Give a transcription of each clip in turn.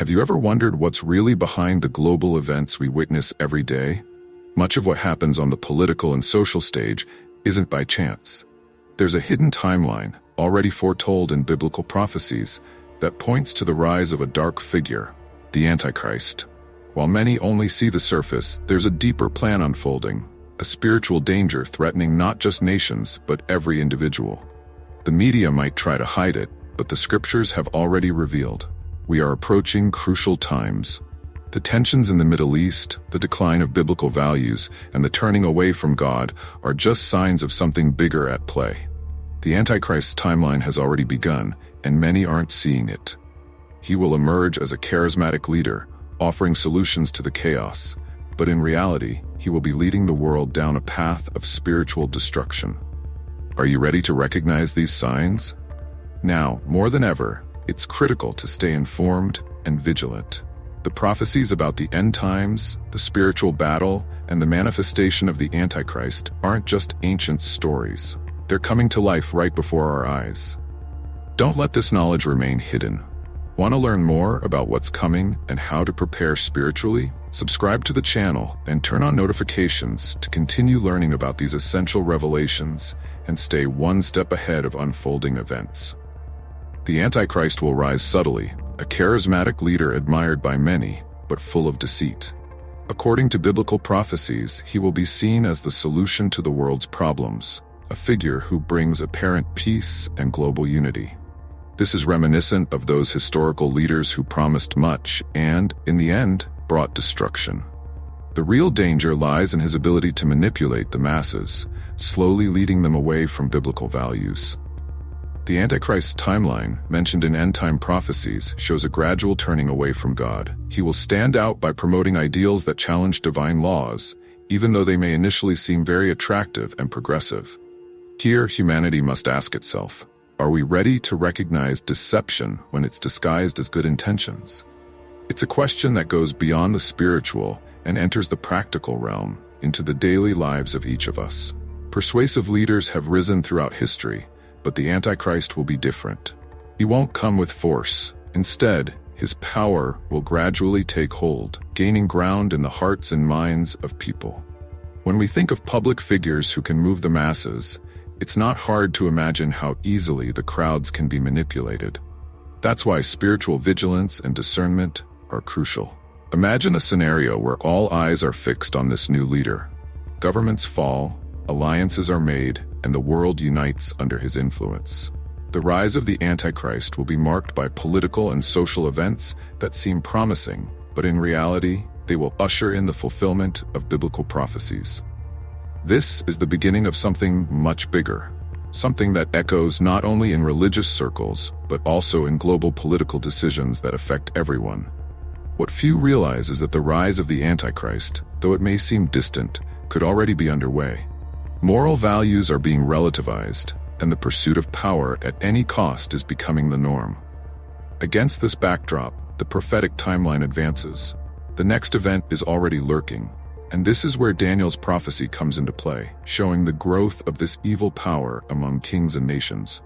Have you ever wondered what's really behind the global events we witness every day? Much of what happens on the political and social stage isn't by chance. There's a hidden timeline, already foretold in biblical prophecies, that points to the rise of a dark figure, the Antichrist. While many only see the surface, there's a deeper plan unfolding, a spiritual danger threatening not just nations, but every individual. The media might try to hide it, but the scriptures have already revealed. We are approaching crucial times. The tensions in the Middle East, the decline of biblical values, and the turning away from God are just signs of something bigger at play. The Antichrist's timeline has already begun, and many aren't seeing it. He will emerge as a charismatic leader, offering solutions to the chaos, but in reality, he will be leading the world down a path of spiritual destruction. Are you ready to recognize these signs? Now, more than ever, it's critical to stay informed and vigilant. The prophecies about the end times, the spiritual battle, and the manifestation of the Antichrist aren't just ancient stories. They're coming to life right before our eyes. Don't let this knowledge remain hidden. Want to learn more about what's coming and how to prepare spiritually? Subscribe to the channel and turn on notifications to continue learning about these essential revelations and stay one step ahead of unfolding events. The Antichrist will rise subtly, a charismatic leader admired by many, but full of deceit. According to biblical prophecies, he will be seen as the solution to the world's problems, a figure who brings apparent peace and global unity. This is reminiscent of those historical leaders who promised much and, in the end, brought destruction. The real danger lies in his ability to manipulate the masses, slowly leading them away from biblical values. The Antichrist's timeline, mentioned in end-time prophecies, shows a gradual turning away from God. He will stand out by promoting ideals that challenge divine laws, even though they may initially seem very attractive and progressive. Here, humanity must ask itself, are we ready to recognize deception when it's disguised as good intentions? It's a question that goes beyond the spiritual and enters the practical realm, into the daily lives of each of us. Persuasive leaders have risen throughout history, but the Antichrist will be different. He won't come with force. Instead, his power will gradually take hold, gaining ground in the hearts and minds of people. When we think of public figures who can move the masses, it's not hard to imagine how easily the crowds can be manipulated. That's why spiritual vigilance and discernment are crucial. Imagine a scenario where all eyes are fixed on this new leader. Governments fall, alliances are made, and the world unites under his influence. The rise of the Antichrist will be marked by political and social events that seem promising, but in reality, they will usher in the fulfillment of biblical prophecies. This is the beginning of something much bigger, something that echoes not only in religious circles, but also in global political decisions that affect everyone. What few realize is that the rise of the Antichrist, though it may seem distant, could already be underway. Moral values are being relativized, and the pursuit of power at any cost is becoming the norm. Against this backdrop, the prophetic timeline advances. The next event is already lurking, and this is where Daniel's prophecy comes into play, showing the growth of this evil power among kings and nations.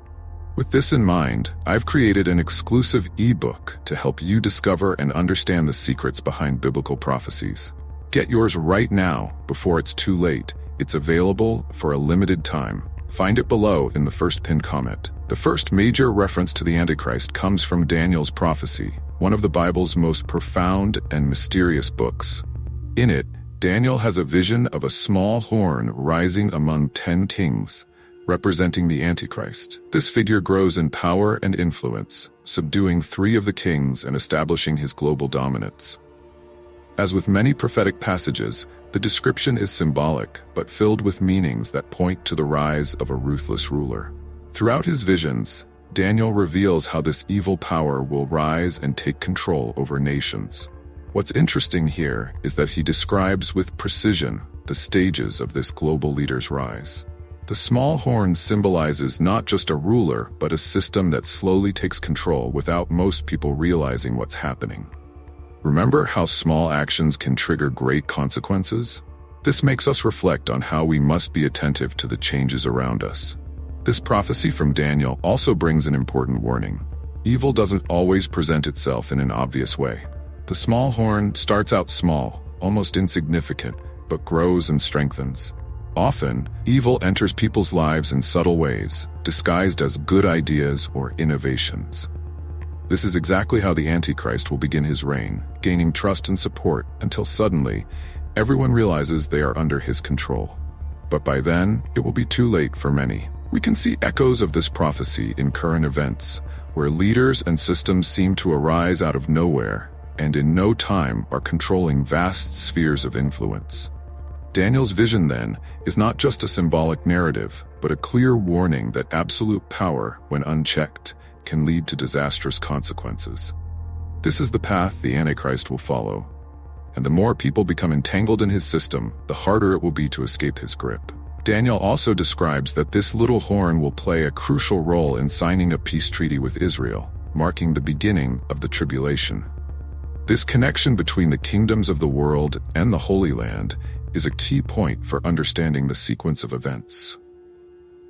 With this in mind, I've created an exclusive ebook to help you discover and understand the secrets behind biblical prophecies. Get yours right now before it's too late. It's available for a limited time. Find it below in the first pinned comment. The first major reference to the Antichrist comes from Daniel's prophecy, one of the Bible's most profound and mysterious books. In it, Daniel has a vision of a small horn rising among 10 kings, representing the Antichrist. This figure grows in power and influence, subduing 3 of the kings and establishing his global dominance. As with many prophetic passages, the description is symbolic, but filled with meanings that point to the rise of a ruthless ruler. Throughout his visions, Daniel reveals how this evil power will rise and take control over nations. What's interesting here is that he describes with precision the stages of this global leader's rise. The small horn symbolizes not just a ruler, but a system that slowly takes control without most people realizing what's happening. Remember how small actions can trigger great consequences? This makes us reflect on how we must be attentive to the changes around us. This prophecy from Daniel also brings an important warning. Evil doesn't always present itself in an obvious way. The small horn starts out small, almost insignificant, but grows and strengthens. Often, evil enters people's lives in subtle ways, disguised as good ideas or innovations. This is exactly how the Antichrist will begin his reign, gaining trust and support until suddenly, everyone realizes they are under his control. But by then, it will be too late for many. We can see echoes of this prophecy in current events, where leaders and systems seem to arise out of nowhere, and in no time are controlling vast spheres of influence. Daniel's vision, then, is not just a symbolic narrative, but a clear warning that absolute power, when unchecked, can lead to disastrous consequences. This is the path the Antichrist will follow, and the more people become entangled in his system, the harder it will be to escape his grip. Daniel also describes that this little horn will play a crucial role in signing a peace treaty with Israel, marking the beginning of the tribulation. This connection between the kingdoms of the world and the Holy Land is a key point for understanding the sequence of events.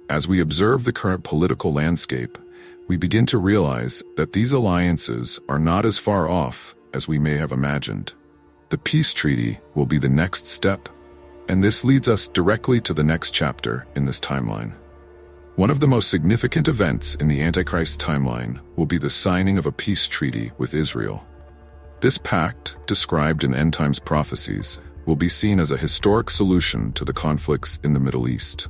As we observe the current political landscape, we begin to realize that these alliances are not as far off as we may have imagined. The peace treaty will be the next step, and this leads us directly to the next chapter in this timeline. One of the most significant events in the Antichrist timeline will be the signing of a peace treaty with Israel. This pact, described in end times prophecies, will be seen as a historic solution to the conflicts in the Middle East.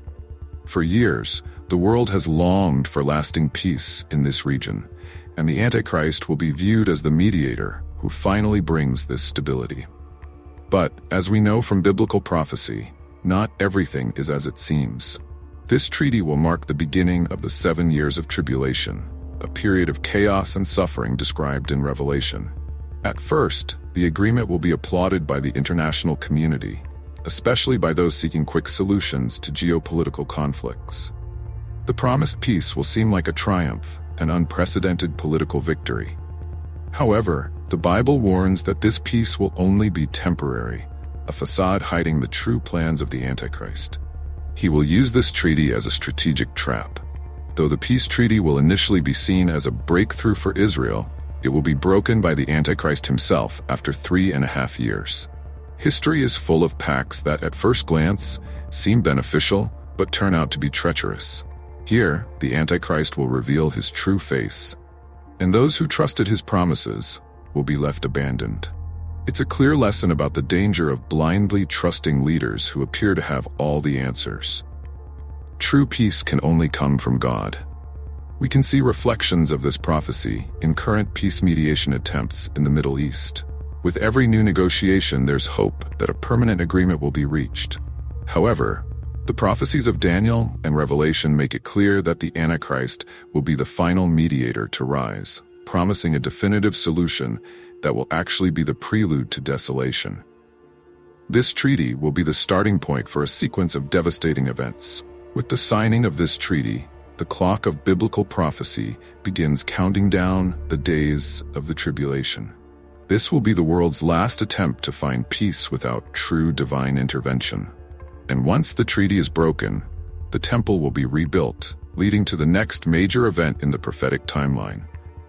For years, the world has longed for lasting peace in this region, and the Antichrist will be viewed as the mediator who finally brings this stability. But, as we know from biblical prophecy, not everything is as it seems. This treaty will mark the beginning of the 7 years of tribulation, a period of chaos and suffering described in Revelation. At first, the agreement will be applauded by the international community, especially by those seeking quick solutions to geopolitical conflicts. The promised peace will seem like a triumph, an unprecedented political victory. However, the Bible warns that this peace will only be temporary, a facade hiding the true plans of the Antichrist. He will use this treaty as a strategic trap. Though the peace treaty will initially be seen as a breakthrough for Israel, it will be broken by the Antichrist himself after 3.5 years. History is full of pacts that at first glance seem beneficial but turn out to be treacherous. Here, the Antichrist will reveal his true face, and those who trusted his promises will be left abandoned. It's a clear lesson about the danger of blindly trusting leaders who appear to have all the answers. True peace can only come from God. We can see reflections of this prophecy in current peace mediation attempts in the Middle East. With every new negotiation, there's hope that a permanent agreement will be reached. However, the prophecies of Daniel and Revelation make it clear that the Antichrist will be the final mediator to rise, promising a definitive solution that will actually be the prelude to desolation. This treaty will be the starting point for a sequence of devastating events. With the signing of this treaty, the clock of biblical prophecy begins counting down the days of the tribulation. This will be the world's last attempt to find peace without true divine intervention. And once the treaty is broken, the temple will be rebuilt, leading to the next major event in the prophetic timeline,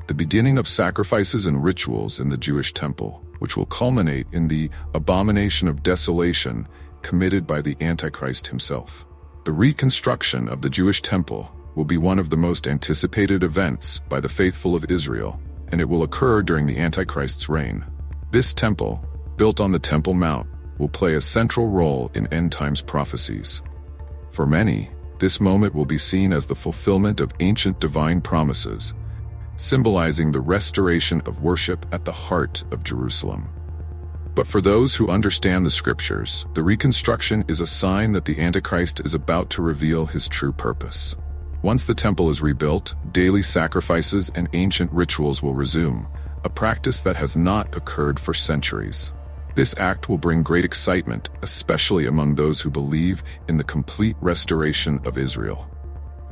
the beginning of sacrifices and rituals in the Jewish temple, which will culminate in the abomination of desolation committed by the Antichrist himself. The reconstruction of the Jewish temple will be one of the most anticipated events by the faithful of Israel, and it will occur during the Antichrist's reign. This temple, built on the Temple Mount, will play a central role in end times prophecies. For many, this moment will be seen as the fulfillment of ancient divine promises, symbolizing the restoration of worship at the heart of Jerusalem. But for those who understand the scriptures, the reconstruction is a sign that the Antichrist is about to reveal his true purpose. Once the temple is rebuilt, daily sacrifices and ancient rituals will resume, a practice that has not occurred for centuries. This act will bring great excitement, especially among those who believe in the complete restoration of Israel.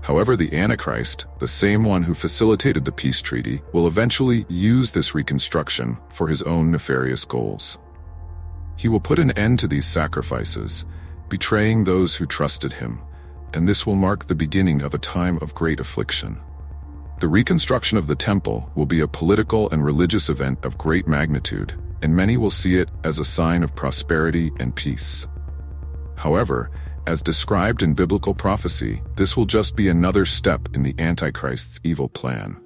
However, the Antichrist, the same one who facilitated the peace treaty, will eventually use this reconstruction for his own nefarious goals. He will put an end to these sacrifices, betraying those who trusted him, and this will mark the beginning of a time of great affliction. The reconstruction of the temple will be a political and religious event of great magnitude, and many will see it as a sign of prosperity and peace. However, as described in biblical prophecy, this will just be another step in the Antichrist's evil plan.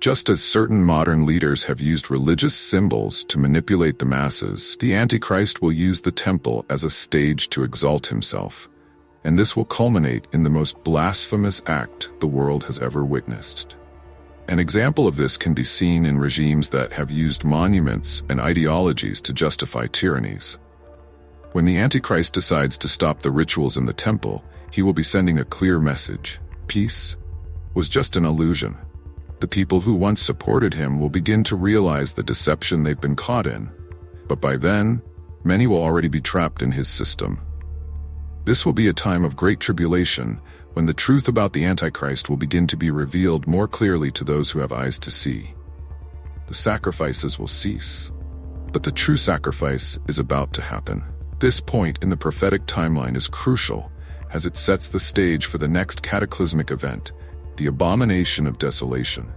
Just as certain modern leaders have used religious symbols to manipulate the masses, the Antichrist will use the temple as a stage to exalt himself, and this will culminate in the most blasphemous act the world has ever witnessed. An example of this can be seen in regimes that have used monuments and ideologies to justify tyrannies. When the Antichrist decides to stop the rituals in the temple, he will be sending a clear message: peace was just an illusion. The people who once supported him will begin to realize the deception they've been caught in, but by then, many will already be trapped in his system. This will be a time of great tribulation, when the truth about the Antichrist will begin to be revealed more clearly to those who have eyes to see. The sacrifices will cease, but the true sacrifice is about to happen. This point in the prophetic timeline is crucial, as it sets the stage for the next cataclysmic event, the abomination of desolation.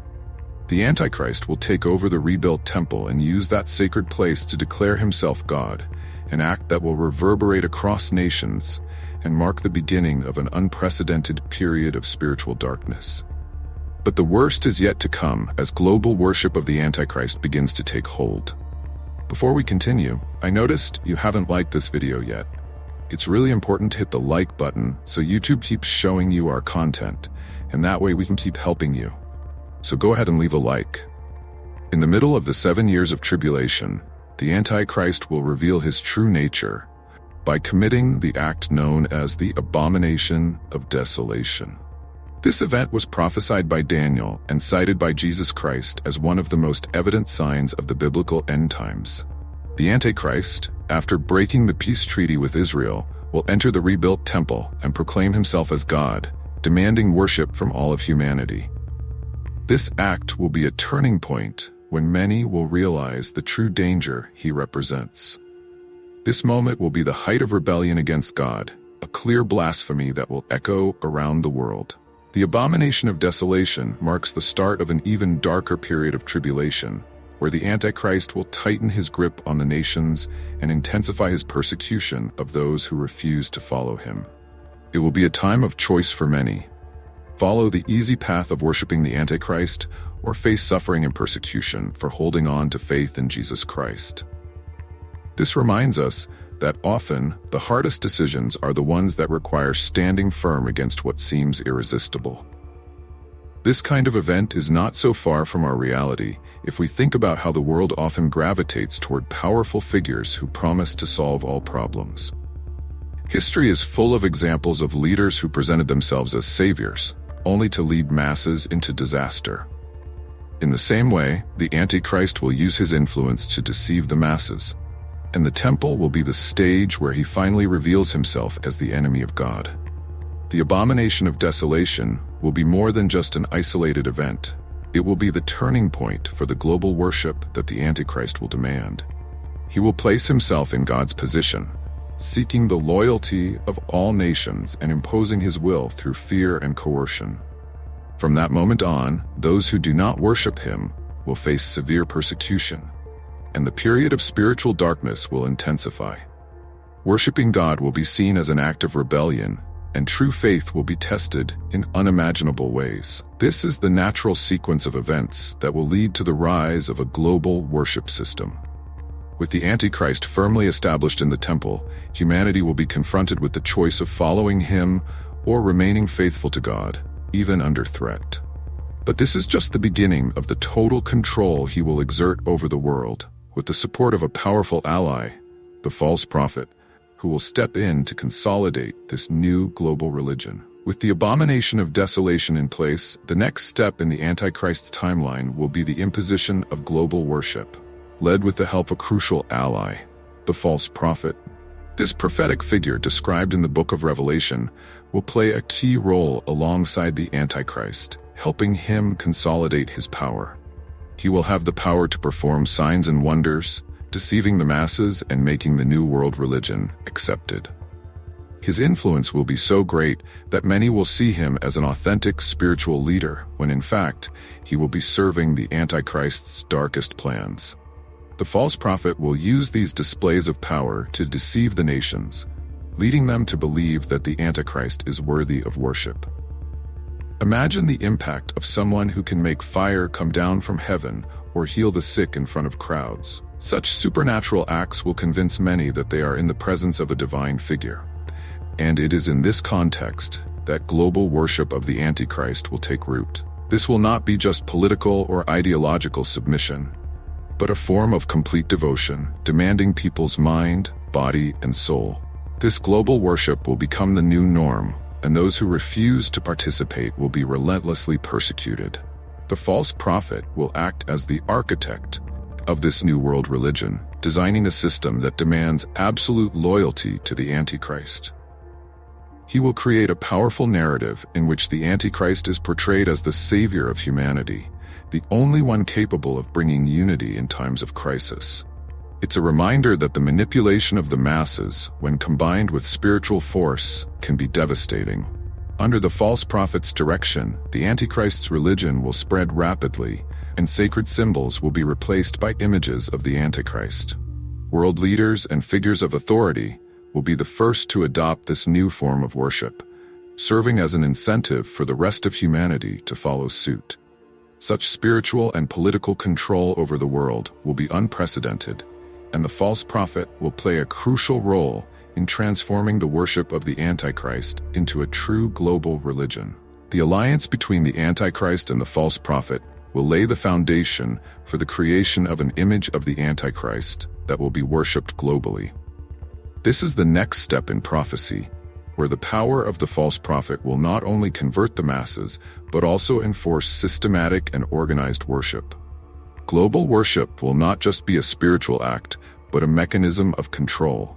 The Antichrist will take over the rebuilt temple and use that sacred place to declare himself God, an act that will reverberate across nations and mark the beginning of an unprecedented period of spiritual darkness. But the worst is yet to come as global worship of the Antichrist begins to take hold. Before we continue, I noticed you haven't liked this video yet. It's really important to hit the like button so YouTube keeps showing you our content, and that way we can keep helping you. So go ahead and leave a like. In the middle of the 7 years of tribulation, the Antichrist will reveal his true nature by committing the act known as the abomination of desolation. This event was prophesied by Daniel and cited by Jesus Christ as one of the most evident signs of the biblical end times. The Antichrist, after breaking the peace treaty with Israel, will enter the rebuilt temple and proclaim himself as God, demanding worship from all of humanity. This act will be a turning point when many will realize the true danger he represents. This moment will be the height of rebellion against God, a clear blasphemy that will echo around the world. The abomination of desolation marks the start of an even darker period of tribulation, where the Antichrist will tighten his grip on the nations and intensify his persecution of those who refuse to follow him. It will be a time of choice for many. Follow the easy path of worshiping the Antichrist, or face suffering and persecution for holding on to faith in Jesus Christ. This reminds us that often the hardest decisions are the ones that require standing firm against what seems irresistible. This kind of event is not so far from our reality if we think about how the world often gravitates toward powerful figures who promise to solve all problems. History is full of examples of leaders who presented themselves as saviors, only to lead masses into disaster. In the same way, the Antichrist will use his influence to deceive the masses, and the temple will be the stage where he finally reveals himself as the enemy of God. The abomination of desolation will be more than just an isolated event. It will be the turning point for the global worship that the Antichrist will demand. He will place himself in God's position, seeking the loyalty of all nations and imposing his will through fear and coercion. From that moment on, those who do not worship him will face severe persecution, and the period of spiritual darkness will intensify. Worshipping God will be seen as an act of rebellion, and true faith will be tested in unimaginable ways. This is the natural sequence of events that will lead to the rise of a global worship system. With the Antichrist firmly established in the temple, humanity will be confronted with the choice of following him or remaining faithful to God, even under threat. But this is just the beginning of the total control he will exert over the world, with the support of a powerful ally, the false prophet, who will step in to consolidate this new global religion. With the abomination of desolation in place, the next step in the Antichrist's timeline will be the imposition of global worship, led with the help of a crucial ally, the false prophet. This prophetic figure described in the book of Revelation will play a key role alongside the Antichrist, helping him consolidate his power. He will have the power to perform signs and wonders, deceiving the masses and making the new world religion accepted. His influence will be so great that many will see him as an authentic spiritual leader, when in fact, he will be serving the Antichrist's darkest plans. The false prophet will use these displays of power to deceive the nations, leading them to believe that the Antichrist is worthy of worship. Imagine the impact of someone who can make fire come down from heaven or heal the sick in front of crowds. Such supernatural acts will convince many that they are in the presence of a divine figure. And it is in this context that global worship of the Antichrist will take root. This will not be just political or ideological submission, but a form of complete devotion, demanding people's mind, body, and soul. This global worship will become the new norm, and those who refuse to participate will be relentlessly persecuted. The false prophet will act as the architect of this new world religion, designing a system that demands absolute loyalty to the Antichrist. He will create a powerful narrative in which the Antichrist is portrayed as the savior of humanity, the only one capable of bringing unity in times of crisis. It's a reminder that the manipulation of the masses, when combined with spiritual force, can be devastating. Under the false prophet's direction, the Antichrist's religion will spread rapidly, and sacred symbols will be replaced by images of the Antichrist. World leaders and figures of authority will be the first to adopt this new form of worship, serving as an incentive for the rest of humanity to follow suit. Such spiritual and political control over the world will be unprecedented, and the false prophet will play a crucial role in transforming the worship of the Antichrist into a true global religion. The alliance between the Antichrist and the false prophet will lay the foundation for the creation of an image of the Antichrist that will be worshipped globally. This is the next step in prophecy, where the power of the false prophet will not only convert the masses, but also enforce systematic and organized worship. Global worship will not just be a spiritual act, but a mechanism of control.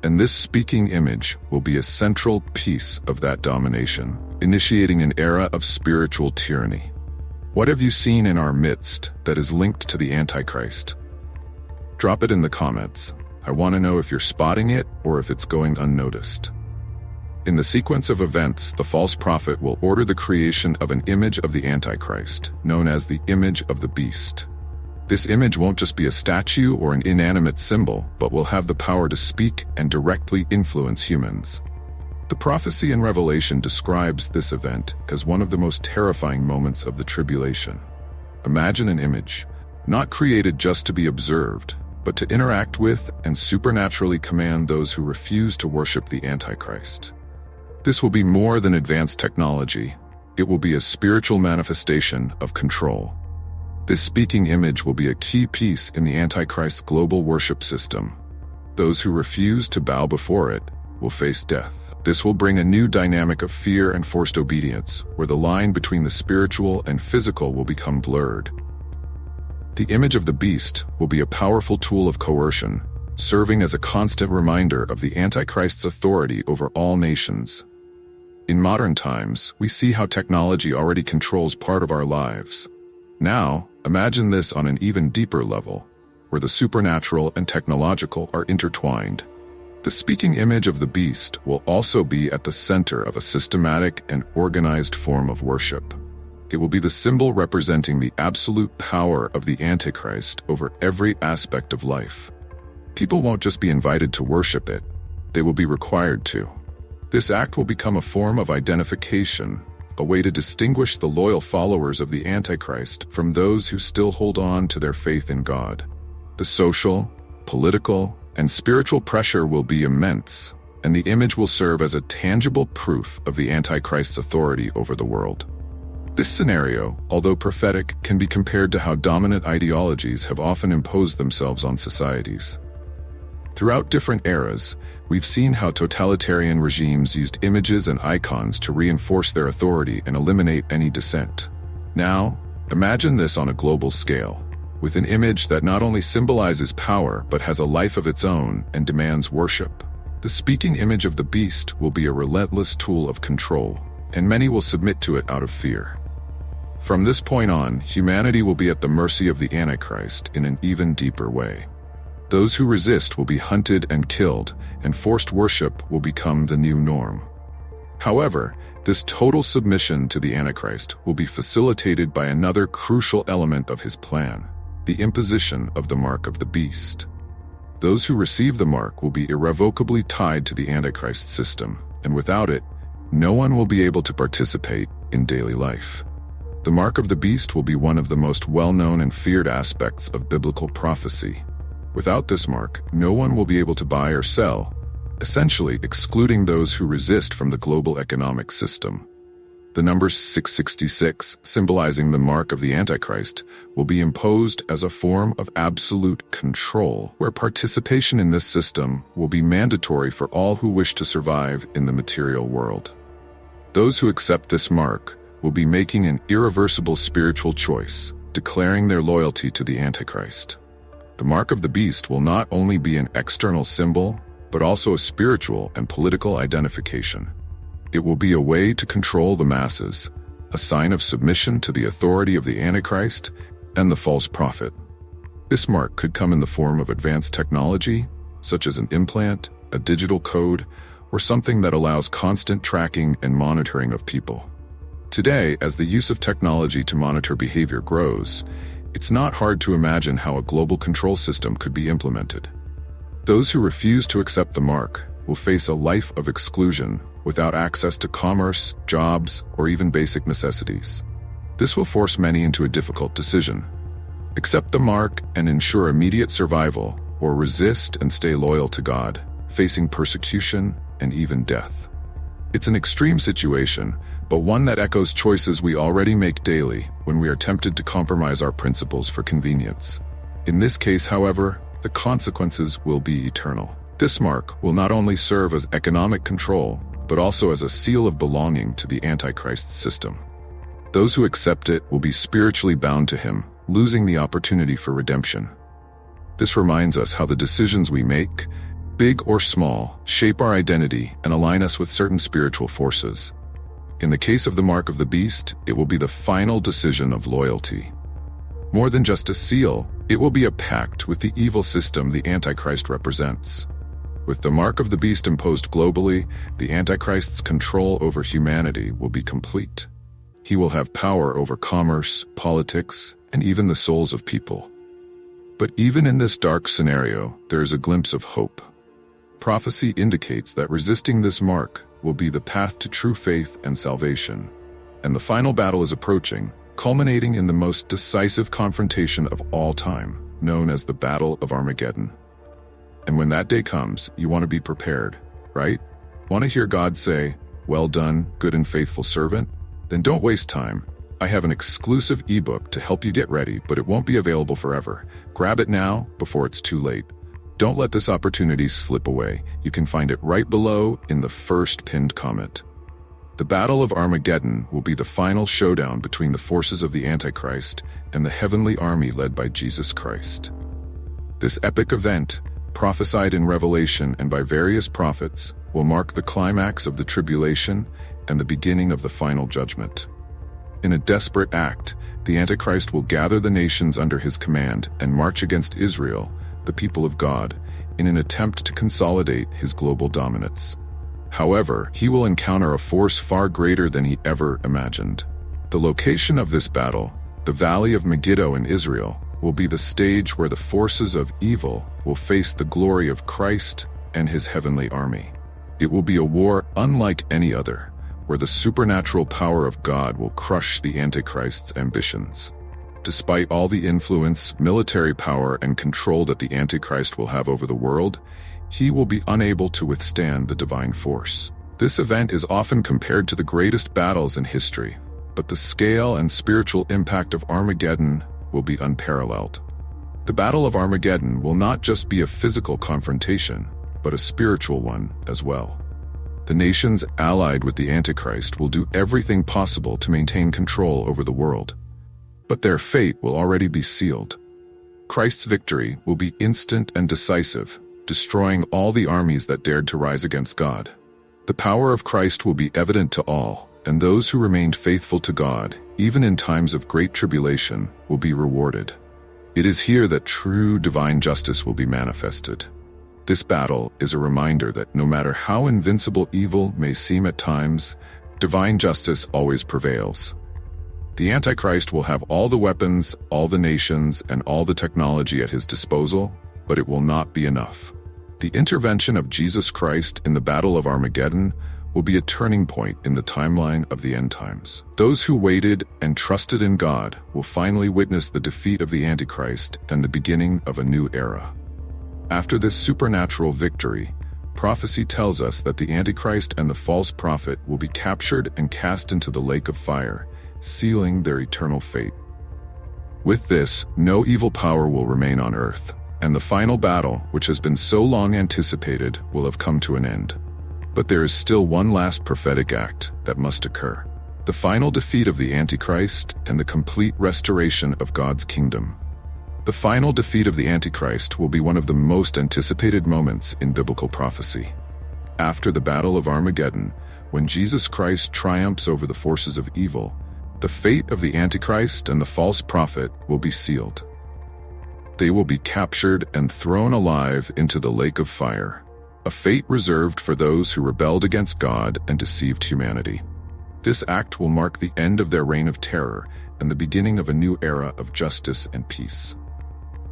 And this speaking image will be a central piece of that domination, initiating an era of spiritual tyranny. What have you seen in our midst that is linked to the Antichrist? Drop it in the comments. I want to know if you're spotting it or if it's going unnoticed. In the sequence of events, the false prophet will order the creation of an image of the Antichrist, known as the image of the beast. This image won't just be a statue or an inanimate symbol, but will have the power to speak and directly influence humans. The prophecy in Revelation describes this event as one of the most terrifying moments of the tribulation. Imagine an image, not created just to be observed, but to interact with and supernaturally command those who refuse to worship the Antichrist. This will be more than advanced technology. It will be a spiritual manifestation of control. This speaking image will be a key piece in the Antichrist's global worship system. Those who refuse to bow before it will face death. This will bring a new dynamic of fear and forced obedience, where the line between the spiritual and physical will become blurred. The image of the beast will be a powerful tool of coercion, serving as a constant reminder of the Antichrist's authority over all nations. In modern times, we see how technology already controls part of our lives. Now, imagine this on an even deeper level, where the supernatural and technological are intertwined. The speaking image of the beast will also be at the center of a systematic and organized form of worship. It will be the symbol representing the absolute power of the Antichrist over every aspect of life. People won't just be invited to worship it, they will be required to. This act will become a form of identification, a way to distinguish the loyal followers of the Antichrist from those who still hold on to their faith in God. The social, political, and spiritual pressure will be immense, and the image will serve as a tangible proof of the Antichrist's authority over the world. This scenario, although prophetic, can be compared to how dominant ideologies have often imposed themselves on societies. Throughout different eras, we've seen how totalitarian regimes used images and icons to reinforce their authority and eliminate any dissent. Now, imagine this on a global scale, with an image that not only symbolizes power but has a life of its own and demands worship. The speaking image of the beast will be a relentless tool of control, and many will submit to it out of fear. From this point on, humanity will be at the mercy of the Antichrist in an even deeper way. Those who resist will be hunted and killed, and forced worship will become the new norm. However, this total submission to the Antichrist will be facilitated by another crucial element of his plan, the imposition of the mark of the beast. Those who receive the mark will be irrevocably tied to the Antichrist system, and without it, no one will be able to participate in daily life. The mark of the beast will be one of the most well-known and feared aspects of biblical prophecy. Without this mark, no one will be able to buy or sell, essentially excluding those who resist from the global economic system. The number 666, symbolizing the mark of the Antichrist, will be imposed as a form of absolute control, where participation in this system will be mandatory for all who wish to survive in the material world. Those who accept this mark will be making an irreversible spiritual choice, declaring their loyalty to the Antichrist. The mark of the beast will not only be an external symbol, but also a spiritual and political identification. It will be a way to control the masses, a sign of submission to the authority of the Antichrist and the false prophet. This mark could come in the form of advanced technology, such as an implant, a digital code, or something that allows constant tracking and monitoring of people. Today, as the use of technology to monitor behavior grows, it's not hard to imagine how a global control system could be implemented. Those who refuse to accept the mark will face a life of exclusion without access to commerce, jobs, or even basic necessities. This will force many into a difficult decision: accept the mark and ensure immediate survival, or resist and stay loyal to God, facing persecution and even death. It's an extreme situation, but one that echoes choices we already make daily when we are tempted to compromise our principles for convenience. In this case, however, the consequences will be eternal. This mark will not only serve as economic control, but also as a seal of belonging to the Antichrist system. Those who accept it will be spiritually bound to him, losing the opportunity for redemption. This reminds us how the decisions we make, big or small, shape our identity and align us with certain spiritual forces. In the case of the mark of the beast, it will be the final decision of loyalty. More than just a seal, it will be a pact with the evil system the Antichrist represents. With the mark of the beast imposed globally, the Antichrist's control over humanity will be complete. He will have power over commerce, politics, and even the souls of people. But even in this dark scenario, there is a glimpse of hope. Prophecy indicates that resisting this mark will be the path to true faith and salvation. And the final battle is approaching, culminating in the most decisive confrontation of all time, known as the Battle of Armageddon. And when that day comes, you want to be prepared, right? Want to hear God say, "Well done, good and faithful servant"? Then don't waste time. I have an exclusive ebook to help you get ready, but it won't be available forever. Grab it now before it's too late. Don't let this opportunity slip away. You can find it right below in the first pinned comment. The Battle of Armageddon will be the final showdown between the forces of the Antichrist and the heavenly army led by Jesus Christ. This epic event, prophesied in Revelation and by various prophets, will mark the climax of the tribulation and the beginning of the final judgment. In a desperate act, the Antichrist will gather the nations under his command and march against Israel, the people of God, in an attempt to consolidate his global dominance. However, he will encounter a force far greater than he ever imagined. The location of this battle, the Valley of Megiddo in Israel, will be the stage where the forces of evil will face the glory of Christ and his heavenly army. It will be a war unlike any other, where the supernatural power of God will crush the Antichrist's ambitions. Despite all the influence, military power, and control that the Antichrist will have over the world, he will be unable to withstand the divine force. This event is often compared to the greatest battles in history, but the scale and spiritual impact of Armageddon will be unparalleled. The Battle of Armageddon will not just be a physical confrontation, but a spiritual one as well. The nations allied with the Antichrist will do everything possible to maintain control over the world, but their fate will already be sealed. Christ's victory will be instant and decisive, destroying all the armies that dared to rise against God. The power of Christ will be evident to all, and those who remained faithful to God, even in times of great tribulation, will be rewarded. It is here that true divine justice will be manifested. This battle is a reminder that no matter how invincible evil may seem at times, divine justice always prevails. The Antichrist will have all the weapons, all the nations, and all the technology at his disposal, but it will not be enough. The intervention of Jesus Christ in the Battle of Armageddon will be a turning point in the timeline of the end times. Those who waited and trusted in God will finally witness the defeat of the Antichrist and the beginning of a new era. After this supernatural victory, prophecy tells us that the Antichrist and the false prophet will be captured and cast into the lake of fire, sealing their eternal fate. With this, no evil power will remain on earth, and the final battle, which has been so long anticipated, will have come to an end. But there is still one last prophetic act that must occur: the final defeat of the Antichrist and the complete restoration of God's kingdom. The final defeat of the Antichrist will be one of the most anticipated moments in biblical prophecy. After the Battle of Armageddon, when Jesus Christ triumphs over the forces of evil, the fate of the Antichrist and the false prophet will be sealed. They will be captured and thrown alive into the lake of fire, a fate reserved for those who rebelled against God and deceived humanity. This act will mark the end of their reign of terror and the beginning of a new era of justice and peace.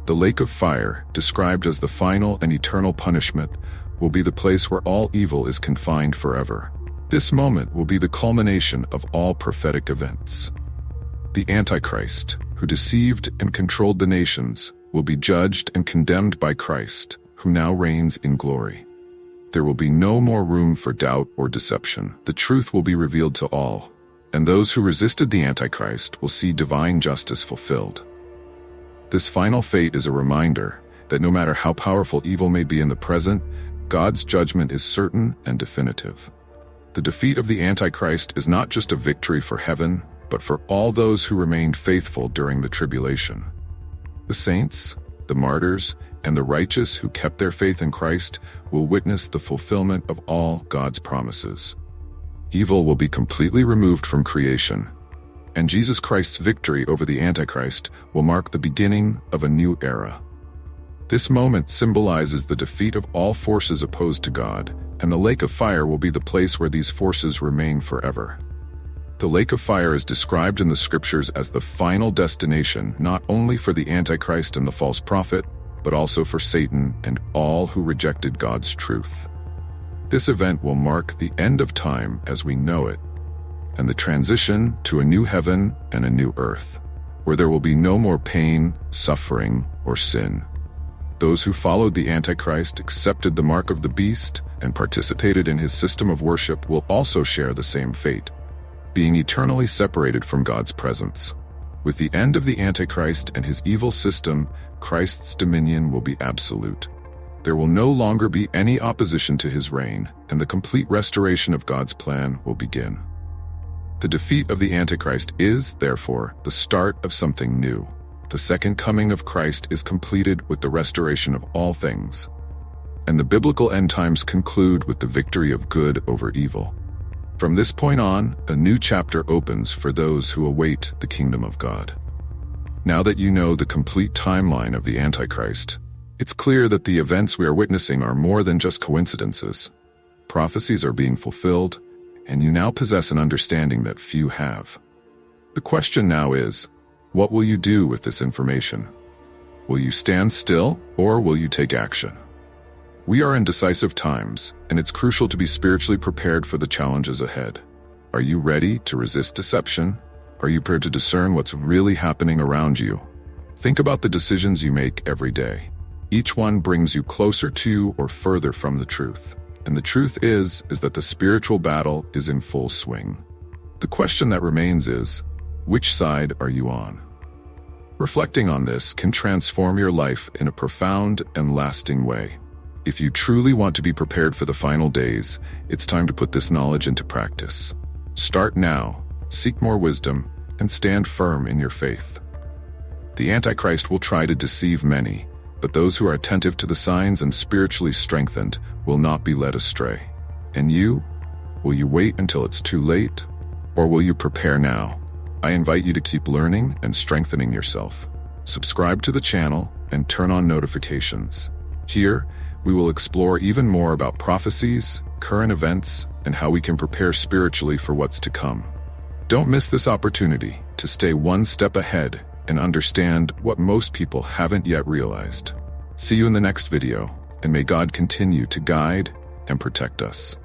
The lake of fire, described as the final and eternal punishment, will be the place where all evil is confined forever. This moment will be the culmination of all prophetic events. The Antichrist, who deceived and controlled the nations, will be judged and condemned by Christ, who now reigns in glory. There will be no more room for doubt or deception. The truth will be revealed to all, and those who resisted the Antichrist will see divine justice fulfilled. This final fate is a reminder that no matter how powerful evil may be in the present, God's judgment is certain and definitive. The defeat of the Antichrist is not just a victory for heaven, but for all those who remained faithful during the tribulation. The saints, the martyrs, and the righteous who kept their faith in Christ will witness the fulfillment of all God's promises. Evil will be completely removed from creation, and Jesus Christ's victory over the Antichrist will mark the beginning of a new era. This moment symbolizes the defeat of all forces opposed to God, and the lake of fire will be the place where these forces remain forever. The lake of fire is described in the scriptures as the final destination not only for the Antichrist and the false prophet, but also for Satan and all who rejected God's truth. This event will mark the end of time as we know it, and the transition to a new heaven and a new earth, where there will be no more pain, suffering, or sin. Those who followed the Antichrist, accepted the mark of the beast, and participated in his system of worship will also share the same fate, being eternally separated from God's presence. With the end of the Antichrist and his evil system, Christ's dominion will be absolute. There will no longer be any opposition to his reign, and the complete restoration of God's plan will begin. The defeat of the Antichrist is, therefore, the start of something new. The second coming of Christ is completed with the restoration of all things, and the biblical end times conclude with the victory of good over evil. From this point on, a new chapter opens for those who await the kingdom of God. Now that you know the complete timeline of the Antichrist, it's clear that the events we are witnessing are more than just coincidences. Prophecies are being fulfilled, and you now possess an understanding that few have. The question now is, what will you do with this information? Will you stand still, or will you take action? We are in decisive times, and it's crucial to be spiritually prepared for the challenges ahead. Are you ready to resist deception? Are you prepared to discern what's really happening around you? Think about the decisions you make every day. Each one brings you closer to or further from the truth. And the truth is that the spiritual battle is in full swing. The question that remains is, which side are you on? Reflecting on this can transform your life in a profound and lasting way. If you truly want to be prepared for the final days, it's time to put this knowledge into practice. Start now, seek more wisdom, and stand firm in your faith. The Antichrist will try to deceive many, but those who are attentive to the signs and spiritually strengthened will not be led astray. And you? Will you wait until it's too late? Or will you prepare now? I invite you to keep learning and strengthening yourself. subscribe to the channel, and turn on notifications. Here, we will explore even more about prophecies, current events, and how we can prepare spiritually for what's to come. Don't miss this opportunity to stay one step ahead and understand what most people haven't yet realized. See you in the next video, and may God continue to guide and protect us.